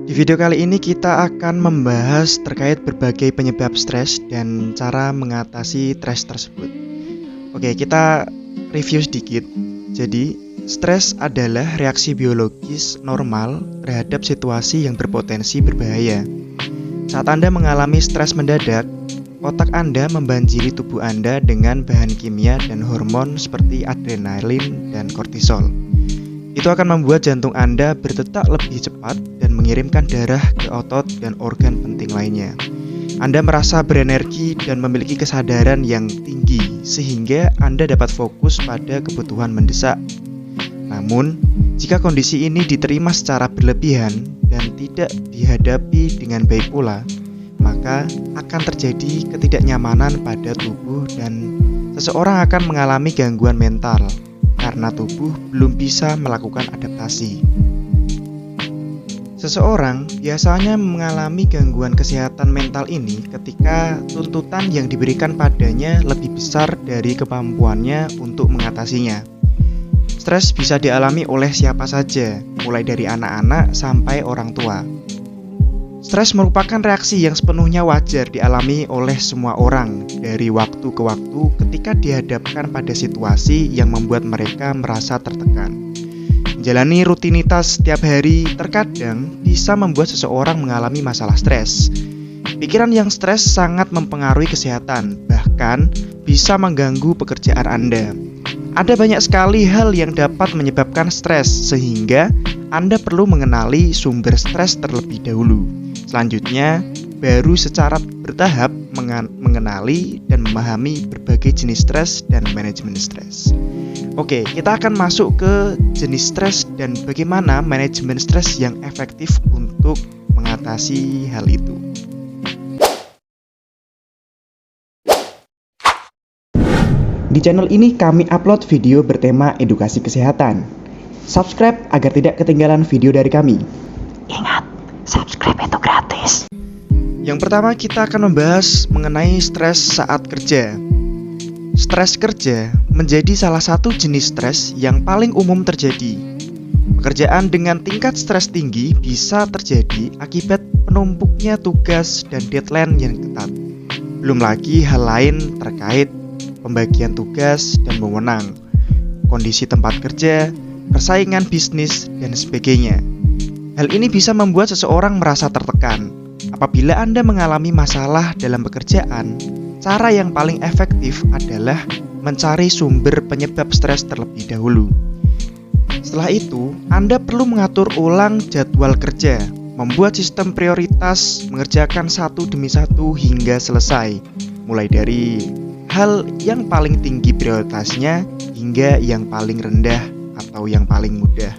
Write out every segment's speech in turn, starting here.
Di video kali ini kita akan membahas terkait berbagai penyebab stres dan cara mengatasi stres tersebut. Oke, kita review sedikit. Jadi, stres adalah reaksi biologis normal terhadap situasi yang berpotensi berbahaya. Saat Anda mengalami stres mendadak, otak Anda membanjiri tubuh Anda dengan bahan kimia dan hormon seperti adrenalin dan kortisol. Itu akan membuat jantung Anda berdetak lebih cepat dan mengirimkan darah ke otot dan organ penting lainnya. Anda merasa berenergi dan memiliki kesadaran yang tinggi sehingga Anda dapat fokus pada kebutuhan mendesak. Namun, jika kondisi ini diterima secara berlebihan dan tidak dihadapi dengan baik pula, maka akan terjadi ketidaknyamanan pada tubuh dan seseorang akan mengalami gangguan mental karena tubuh belum bisa melakukan adaptasi. Seseorang biasanya mengalami gangguan kesehatan mental ini ketika tuntutan yang diberikan padanya lebih besar dari kemampuannya untuk mengatasinya. Stres bisa dialami oleh siapa saja, mulai dari anak-anak sampai orang tua. Stres merupakan reaksi yang sepenuhnya wajar dialami oleh semua orang dari waktu ke waktu ketika dihadapkan pada situasi yang membuat mereka merasa tertekan. Menjalani rutinitas setiap hari terkadang bisa membuat seseorang mengalami masalah stres. Pikiran yang stres sangat mempengaruhi kesehatan, bahkan bisa mengganggu pekerjaan Anda. Ada banyak sekali hal yang dapat menyebabkan stres, sehingga Anda perlu mengenali sumber stres terlebih dahulu. Selanjutnya, baru secara bertahap mengenali dan memahami berbagai jenis stres dan manajemen stres. Oke, kita akan masuk ke jenis stres dan bagaimana manajemen stres yang efektif untuk mengatasi hal itu. Di channel ini kami upload video bertema edukasi kesehatan. Subscribe agar tidak ketinggalan video dari kami. Ingat, subscribe itu gratis. Yang pertama kita akan membahas mengenai stres saat kerja. Stres kerja menjadi salah satu jenis stres yang paling umum terjadi. Pekerjaan dengan tingkat stres tinggi bisa terjadi akibat penumpuknya tugas dan deadline yang ketat. Belum lagi hal lain terkait pembagian tugas dan wewenang, kondisi tempat kerja, persaingan bisnis, dan sebagainya. Hal ini bisa membuat seseorang merasa tertekan. Apabila Anda mengalami masalah dalam pekerjaan, cara yang paling efektif adalah mencari sumber penyebab stres terlebih dahulu. Setelah itu, Anda perlu mengatur ulang jadwal kerja, membuat sistem prioritas, mengerjakan satu demi satu hingga selesai, mulai dari hal yang paling tinggi prioritasnya hingga yang paling rendah atau yang paling mudah.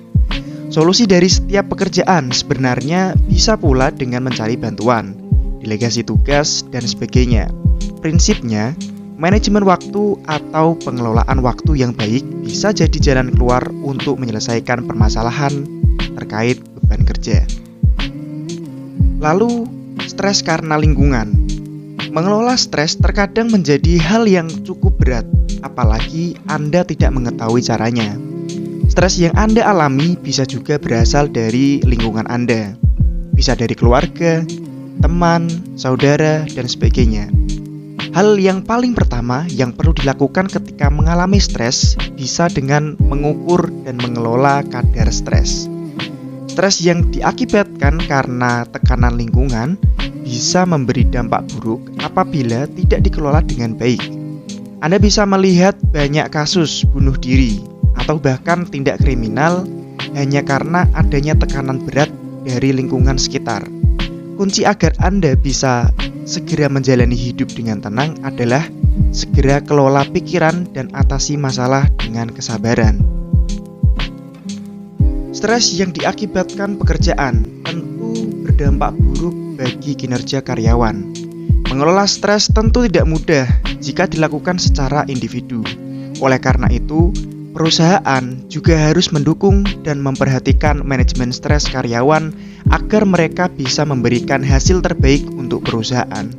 Solusi dari setiap pekerjaan sebenarnya bisa pula dengan mencari bantuan, delegasi tugas, dan sebagainya. Prinsipnya, manajemen waktu atau pengelolaan waktu yang baik bisa jadi jalan keluar untuk menyelesaikan permasalahan terkait beban kerja. Lalu, stres karena lingkungan. Mengelola stres terkadang menjadi hal yang cukup berat, apalagi Anda tidak mengetahui caranya. Stres yang Anda alami bisa juga berasal dari lingkungan Anda. Bisa dari keluarga, teman, saudara, dan sebagainya. Hal yang paling pertama yang perlu dilakukan ketika mengalami stres bisa dengan mengukur dan mengelola kadar stres. Stres yang diakibatkan karena tekanan lingkungan bisa memberi dampak buruk apabila tidak dikelola dengan baik. Anda bisa melihat banyak kasus bunuh diri atau bahkan tindak kriminal hanya karena adanya tekanan berat dari lingkungan sekitar. Kunci agar Anda bisa segera menjalani hidup dengan tenang adalah segera kelola pikiran dan atasi masalah dengan kesabaran. Stres yang diakibatkan pekerjaan tentu berdampak buruk bagi kinerja karyawan. Mengelola stres tentu tidak mudah jika dilakukan secara individu. Oleh karena itu, perusahaan juga harus mendukung dan memperhatikan manajemen stres karyawan agar mereka bisa memberikan hasil terbaik untuk perusahaan.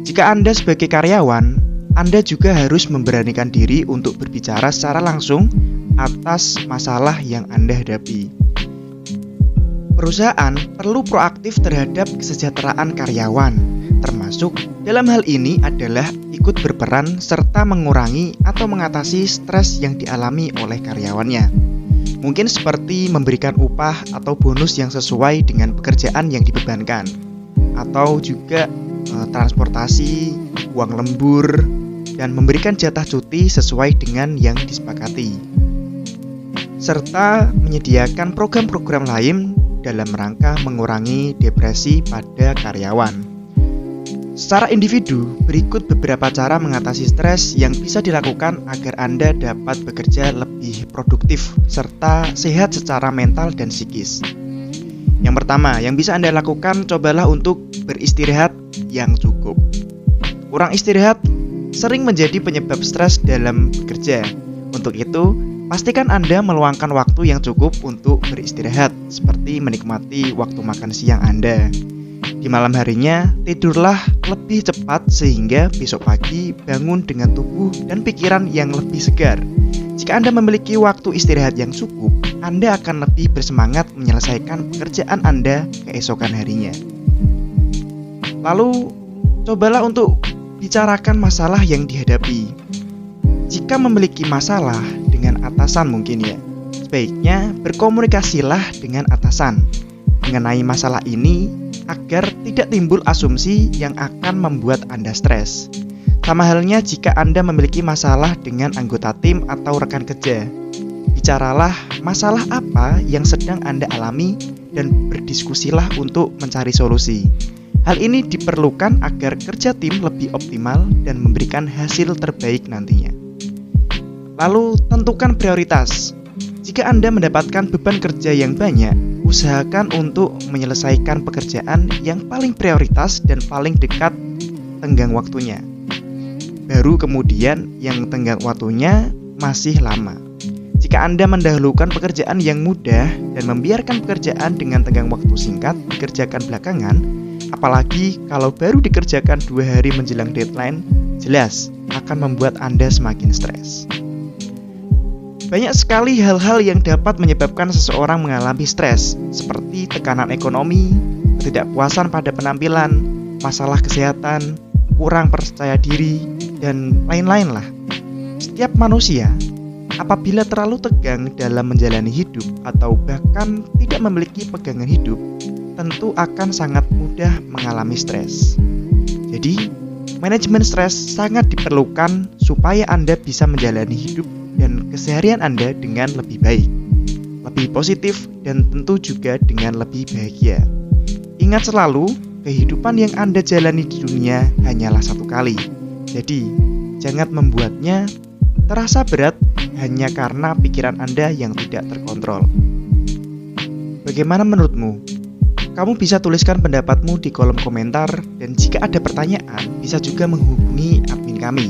Jika Anda sebagai karyawan, Anda juga harus memberanikan diri untuk berbicara secara langsung atas masalah yang Anda hadapi. Perusahaan perlu proaktif terhadap kesejahteraan karyawan, termasuk dalam hal ini adalah ikut berperan serta mengurangi atau mengatasi stres yang dialami oleh karyawannya. Mungkin seperti memberikan upah atau bonus yang sesuai dengan pekerjaan yang dibebankan, atau juga transportasi, uang lembur, dan memberikan jatah cuti sesuai dengan yang disepakati, serta menyediakan program-program lain dalam rangka mengurangi depresi pada karyawan. Secara individu, berikut beberapa cara mengatasi stres yang bisa dilakukan agar Anda dapat bekerja lebih produktif serta sehat secara mental dan psikis. Yang pertama, yang bisa Anda lakukan, cobalah untuk beristirahat yang cukup. Kurang istirahat sering menjadi penyebab stres dalam bekerja. Untuk itu, pastikan Anda meluangkan waktu yang cukup untuk beristirahat, seperti menikmati waktu makan siang Anda. Di malam harinya, tidurlah lebih cepat sehingga besok pagi bangun dengan tubuh dan pikiran yang lebih segar. Jika Anda memiliki waktu istirahat yang cukup, Anda akan lebih bersemangat menyelesaikan pekerjaan Anda keesokan harinya. Lalu, cobalah untuk bicarakan masalah yang dihadapi. Jika memiliki masalah dengan atasan mungkin ya, sebaiknya berkomunikasilah dengan atasan mengenai masalah ini agar tidak timbul asumsi yang akan membuat Anda stres. Sama halnya jika Anda memiliki masalah dengan anggota tim atau rekan kerja. Bicaralah masalah apa yang sedang Anda alami dan berdiskusilah untuk mencari solusi. Hal ini diperlukan agar kerja tim lebih optimal dan memberikan hasil terbaik nantinya. Lalu, tentukan prioritas. Jika Anda mendapatkan beban kerja yang banyak, usahakan untuk menyelesaikan pekerjaan yang paling prioritas dan paling dekat tenggang waktunya. Baru kemudian yang tenggang waktunya masih lama. Jika Anda mendahulukan pekerjaan yang mudah dan membiarkan pekerjaan dengan tenggang waktu singkat dikerjakan belakangan, apalagi kalau baru dikerjakan 2 hari menjelang deadline, jelas akan membuat Anda semakin stres. Banyak sekali hal-hal yang dapat menyebabkan seseorang mengalami stres, seperti tekanan ekonomi, ketidakpuasan pada penampilan, masalah kesehatan, kurang percaya diri, dan lain-lain lah. Setiap manusia, apabila terlalu tegang dalam menjalani hidup atau bahkan tidak memiliki pegangan hidup, tentu akan sangat mudah mengalami stres. Jadi, manajemen stres sangat diperlukan supaya Anda bisa menjalani hidup dan keseharian Anda dengan lebih baik, lebih positif, dan tentu juga dengan lebih bahagia. Ingat selalu, kehidupan yang Anda jalani di dunia hanyalah satu kali. Jadi, jangan membuatnya terasa berat hanya karena pikiran Anda yang tidak terkontrol. Bagaimana menurutmu? Kamu bisa tuliskan pendapatmu di kolom komentar, dan jika ada pertanyaan, bisa juga menghubungi admin kami.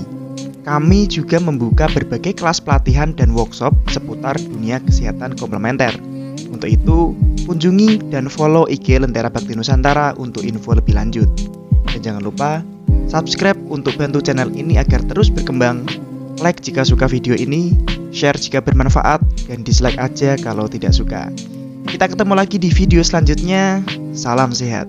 Kami juga membuka berbagai kelas pelatihan dan workshop seputar dunia kesehatan komplementer. Untuk itu, kunjungi dan follow IG Lentera Bakti Nusantara untuk info lebih lanjut. Dan jangan lupa, subscribe untuk bantu channel ini agar terus berkembang. Like jika suka video ini, share jika bermanfaat, dan dislike aja kalau tidak suka. Kita ketemu lagi di video selanjutnya. Salam sehat.